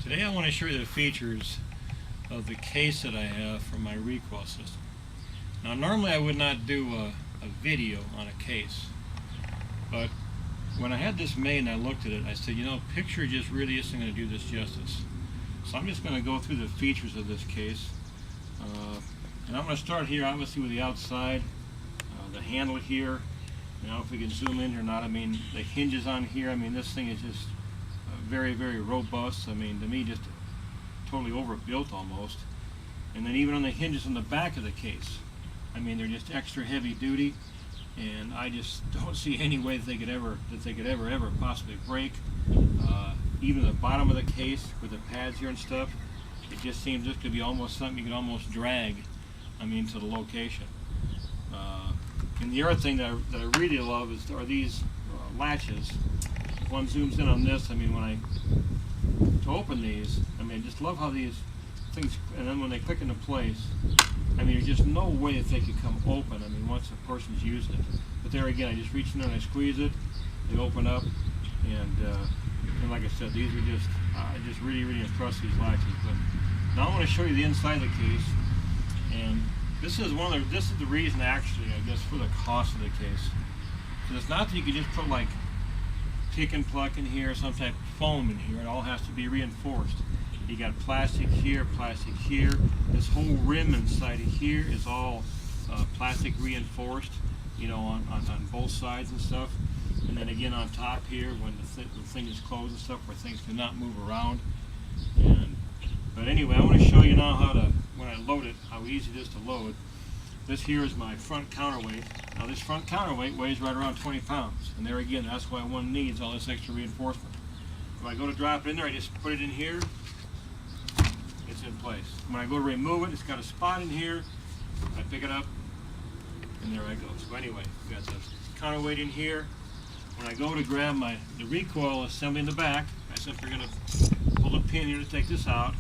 Today I want to show you the features of the case that I have for my recoil system. Now normally I would not do a video on a case, but when I had this made and I looked at it, I said, you know, picture just really isn't going to do this justice. So I'm just going to go through the features of this case. And I'm going to start here obviously with the outside, the handle here. Now if we can zoom in or not, I mean the hinges on here, I mean this thing is just very, very robust. I mean, to me, just totally overbuilt almost. And then even on the hinges on the back of the case, I mean, they're just extra heavy duty, and I just don't see any way that they could ever possibly break. Even the bottom of the case with the pads here and stuff, it just seems this could be almost something you could almost drag, I mean, to the location. And the other thing that I really love are these latches. If one zooms in on this, I mean, to open these, I mean, I just love how these things, and then when they click into place, I mean, there's just no way that they could come open, I mean, once a person's used it. But there again, I just reach in there and I squeeze it, they open up, and like I said, these are just, I just really, really impressed these latches. But now I want to show you the inside of the case, and this is the reason actually, I guess, for the cost of the case. Because it's not that you could just put like pick and pluck in here, some type of foam in here. It all has to be reinforced. You got plastic here, plastic here. This whole rim inside of here is all plastic reinforced, you know, on both sides and stuff. And then again on top here, when the thing is closed and stuff, where things cannot move around. But anyway, I want to show you now how to, when I load it, how easy it is to load. This here is my front counterweight. Now this front counterweight weighs right around 20 pounds. And there again, that's why one needs all this extra reinforcement. If I go to drop it in there, I just put it in here, it's in place. When I go to remove it, it's got a spot in here. I pick it up, and there I go. So anyway, we got the counterweight in here. When I go to grab the recoil assembly in the back, I simply going to pull the pin here to take this out.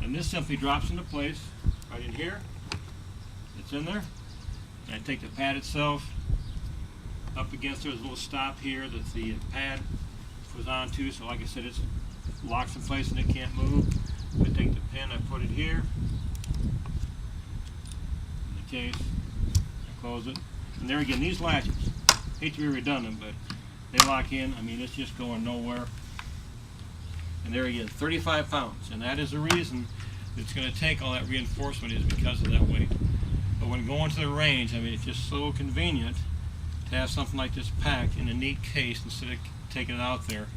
And this simply drops into place right in here. It's in there. And I take the pad itself up against there's a little stop here that the pad goes onto. So like I said, it's locks in place and it can't move. I take the pin, I put it here in the case, I close it. And there again, these latches, hate to be redundant, but they lock in. I mean, it's just going nowhere. And there again, 35 pounds. And that is the reason it's going to take all that reinforcement, is because of that weight. But when going to the range, I mean, it's just so convenient to have something like this packed in a neat case instead of taking it out there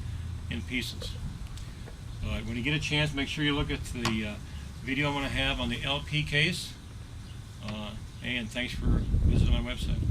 in pieces. When you get a chance, make sure you look at the video I'm going to have on the LP case. And thanks for visiting my website.